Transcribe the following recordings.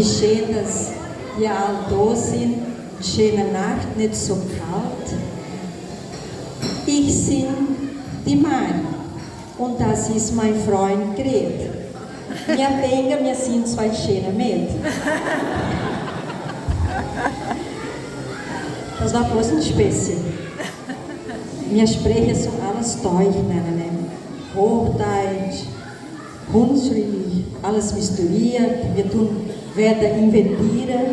wie schön, dass wir all da sind. Schöne Nacht, nicht so kalt. Ich bin die Mari und das ist mein Freund Gret. Wir denken, wir sind zwei schöne Mädchen. Das war bloß ein Späßchen. Wir sprechen so alles Deutsch miteinander. Hochdeutsch, Hunsrück, alles misturiert. Wir werden inventieren.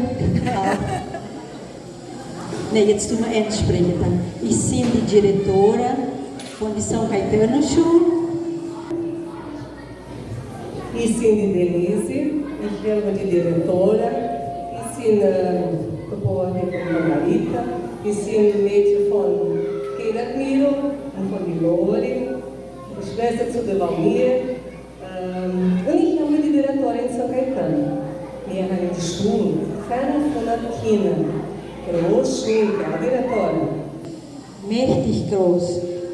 Ne, jetzt tun wir endlich sprechen. Ich bin die Diretora von der São Caetano Schule. Ich bin die Denise, ich bin die Diretora. Ich bin die Marita. Ich bin Mädchen von Kiratmiro und von die Lori. Schwester zu der Valmir. Und ich bin die Diretora in São Caetano. Wir haben die Schule, fern von der China. Groß, schön, ja, Diretora. Mächtig groß.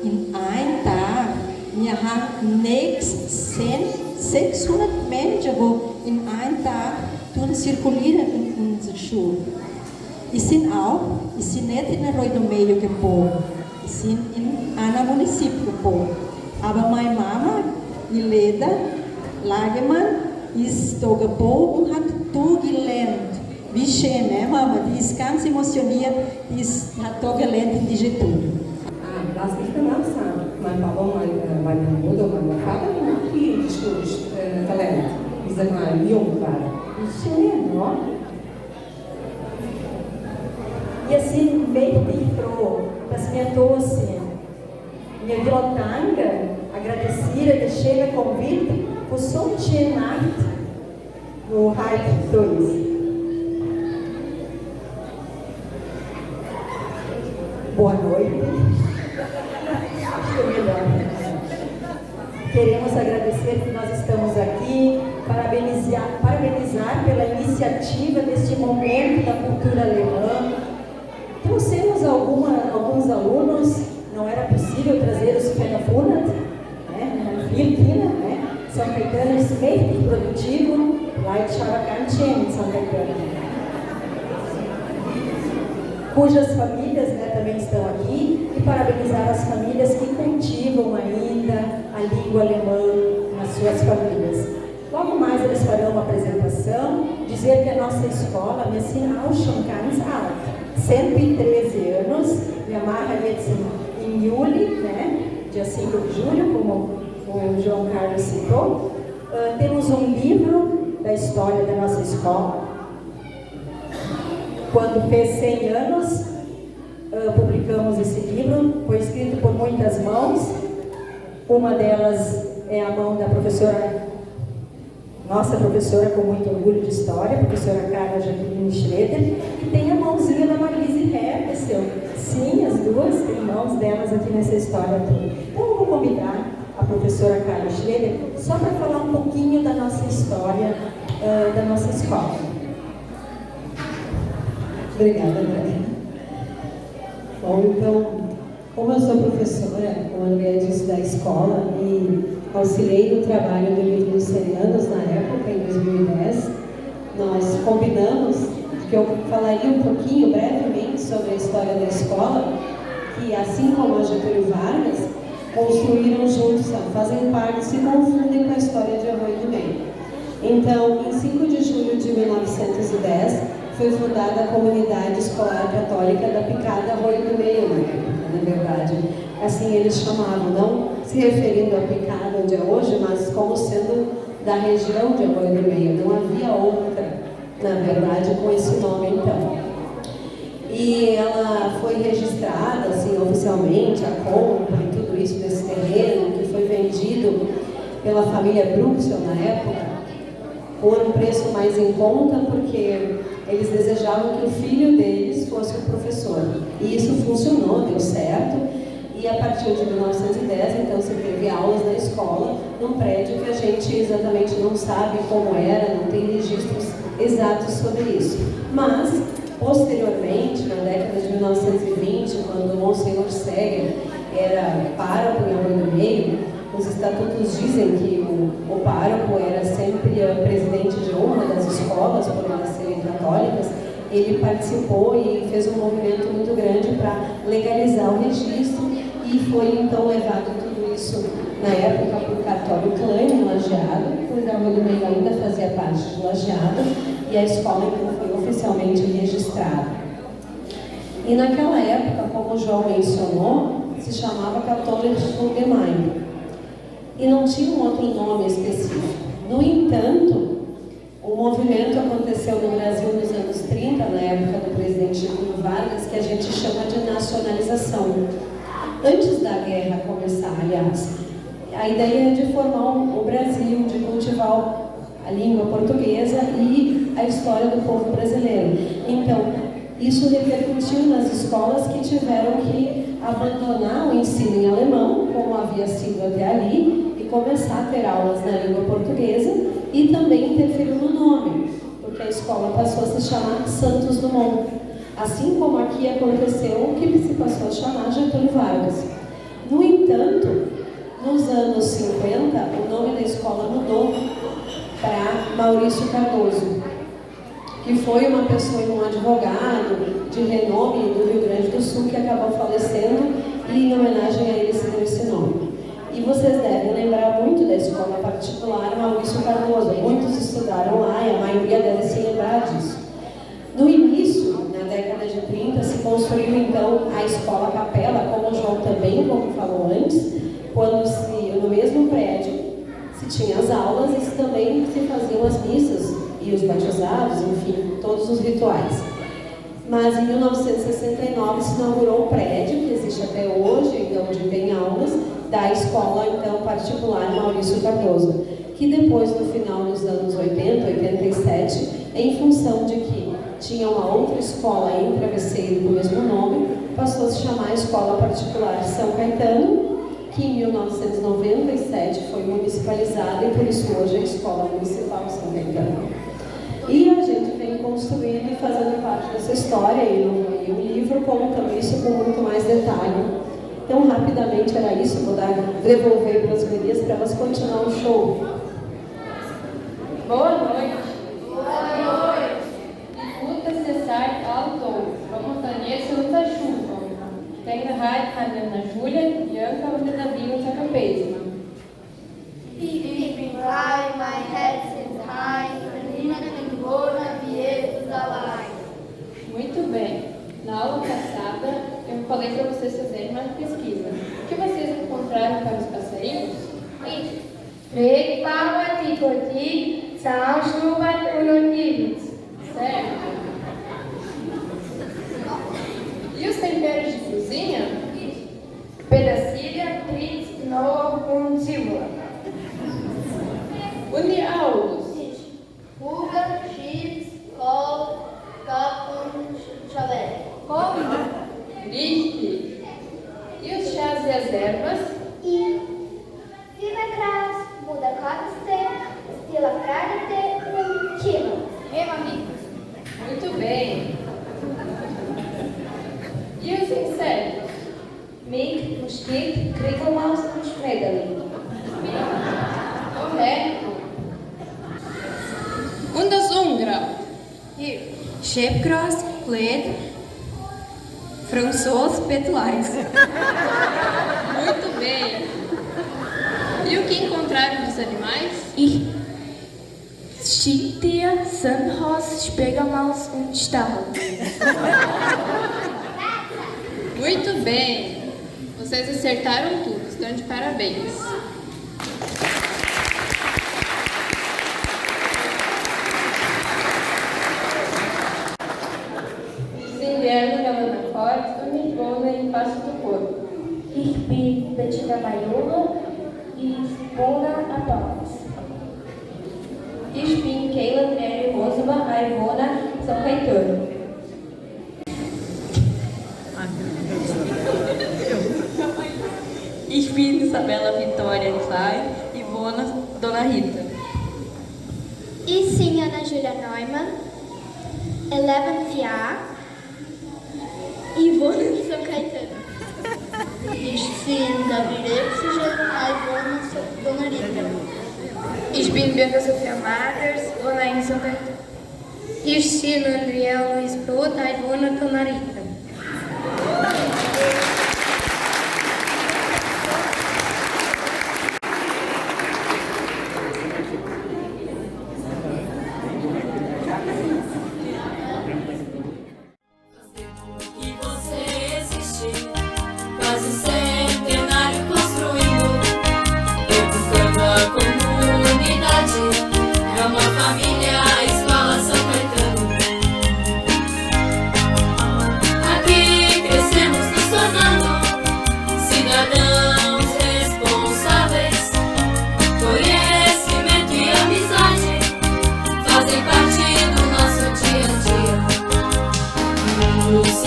In einem Tag, wir haben nächstes 600 Menschen, die in einem Tag zirkulieren in unserer Schule. Ich bin nicht in Arroio do Meio geboren, ich bin in einem Município geboren. Aber meine Mama, Ileda Lagemann, ist da geboren und hat da gelernt. Wie schön, ne, Mama? Die ist ganz emotioniert, hat da gelernt in die Getúlio. Lass mich danach sagen. Mein Papa, meine Mutter, mein Vater haben viel gelernt. Ich sage mal, jung war. Wie schön, ne? Wir sind mächtig froh, dass wir da sind. Wir wollen danken, agradecer o schönen convite por so eine schöne Nacht, wo heute da ist. Boa noite. Queremos agradecer que nós estamos aqui, parabenizar pela iniciativa deste momento da cultura alemã. Trouxemos alguns alunos, não era possível trazer os Fenafunat, né? Filipina, né? São Caetano ist mächtig produtivo, Leitscharakanchen, São Caetano. Cujas famílias, né, também estão aqui, e parabenizar as famílias que cultivam ainda a língua alemã nas suas famílias. Logo mais eles farão uma apresentação, dizer que a nossa escola, wir sind auch schon ganz alt, 113 anos, wir machen jetzt im Juli, né, dia 5 de julho, como o João Carlos citou, temos um livro da história da nossa escola. Quando fez 100 anos, publicamos esse livro, foi escrito por muitas mãos. Uma delas é a mão da professora, nossa professora com muito orgulho de história, a professora Carla Jaqueline Schroeder, e tem a mãozinha da Marise Herpesel. Sim, as duas têm mãos delas aqui nessa história toda. Então eu vou convidar a professora Carla Schroeder só para falar um pouquinho da nossa história, da nossa escola. Obrigada, Maria. Bom, então, como eu sou professora, como a Andrea disse, da escola e auxiliei no trabalho do livro dos Serianos na época, em 2010, nós combinamos que eu falaria um pouquinho, brevemente, sobre a história da escola, que, assim como a Getúlio Vargas, construíram juntos, fazem parte, se confundem com a história de Arroio do Meio. Então, em 5 de julho de 1910, foi fundada a Comunidade Escolar Católica da Picada Arroio do Meio, na verdade. Assim eles chamavam, não se referindo à Picada onde é hoje, mas como sendo da região de Arroio do Meio. Não havia outra, na verdade, com esse nome então. E ela foi registrada, assim, oficialmente, a compra e tudo isso desse terreno, que foi vendido pela família Bruxel na época, por um preço mais em conta, porque eles desejavam que o filho deles fosse o professor. E isso funcionou, deu certo. E a partir de 1910, então, se teve aulas na escola, num prédio que a gente exatamente não sabe como era, não tem registros exatos sobre isso. Mas, posteriormente, na década de 1920, quando o Monsenhor Seger era pároco em Arroio do Meio, os estatutos dizem que o pároco era sempre presidente de uma das escolas, por elas serem católicas. Ele participou e fez um movimento muito grande para legalizar o registro e foi então levado tudo isso na época para o cartório Klein, em Lajeado. O Gaúcho Meio ainda fazia parte de Lajeado e a escola então foi oficialmente registrada. E naquela época, como o João mencionou, se chamava Catholic Schulgemeinde e não tinha um outro nome específico. No entanto, o movimento aconteceu no Brasil nos anos 30, na época do presidente Getúlio Vargas, que a gente chama de nacionalização. Antes da guerra começar, aliás, a ideia é de formar o Brasil, de cultivar a língua portuguesa e a história do povo brasileiro. Então, isso repercutiu nas escolas que tiveram que abandonar o ensino em alemão, como havia sido até ali, e começar a ter aulas na língua portuguesa e também interferiu no nome, porque a escola passou a se chamar Santos Dumont, assim como aqui aconteceu o que se passou a chamar Getúlio Vargas. No entanto, nos anos 50, o nome da escola mudou para Maurício Cardoso, que foi uma pessoa, um advogado de renome do Rio Grande do Sul, que acabou falecendo e em homenagem a ele se deu esse nome. E vocês devem lembrar muito da escola particular Maurício Cardoso. Muitos estudaram lá e a maioria deve se lembrar disso. No início, na década de 30, se construiu então a escola Capela, como o João também falou antes, quando no mesmo prédio se tinha as aulas e também se faziam as missas e os batizados, enfim, todos os rituais. Mas em 1969 se inaugurou o prédio, que existe até hoje, onde tem aulas, da escola então particular Maurício Cardoso, que depois, no final dos anos 80, 87, em função de que tinha uma outra escola em Travesseiro com o mesmo nome, passou a se chamar a Escola Particular São Caetano, que em 1997 foi municipalizada e por isso hoje é a Escola Municipal São Caetano. E a gente vem construindo e fazendo parte dessa história e no livro conta isso com muito mais detalhe. Então, rapidamente era isso, vou devolver para as gurias para elas continuarem o show. Boa noite. Boa noite. Escuta cessar alto. Vamos conhecer o chuva. Tem a rádio Ana Júlia, Bianca, und Davi und Capesma. Ich frei, mein Herz ist rein, verlieben Wohner wie Jesus allein. Muito bem. Na aula passada, eu falei para vocês fazerem uma pesquisa. O que vocês encontraram para os passarinhos? Regenbauer, Tikoti, Zaunschnubbern und Univitz. Certo. E os temperos de cozinha? Petersilie, Tritz, Knoblauch und Zwiebeln. Und die Aulos? Rüben, Chips, Kohl, Kopf und Chalé. Richtig. E os chás e as ervas? Vinagras, Mudakatste, Stila Kradite und Chilo. Muito bem. E os insetos? Mink, Mosquito, Kriegelmaus und Schmetterling. Correto. Und das Ungrau? Schäpgras, Kleed, François, Petlais. Muito bem. E o que encontraram dos animais? Stinktier, Sandhaus, Spiegelmaus und Stachel. Muito bem. Vocês acertaram tudo. Estão de parabéns. Silviana Galana Forte, do Migona em Passo do Corpo. Ich bin Bettina Maiolo e wohne a Torres. Ich bin Keila Nery Rosama, I wohne São Caetano. Ich bin Isabela Vitória Klein e wohne Dona Rita. Ich bin Ana Julia Neumann, 11 Jahre. Ich wohne in São Caetano. Ich bin Gabriel Psiger, I wohne Dona Rita. Ich bin Bianca Sofia Matters, wohne em São Caetano. Ich bin Andriel Luiz Pruta, ich wohne em Dona Rita. Fazem parte do nosso dia a dia.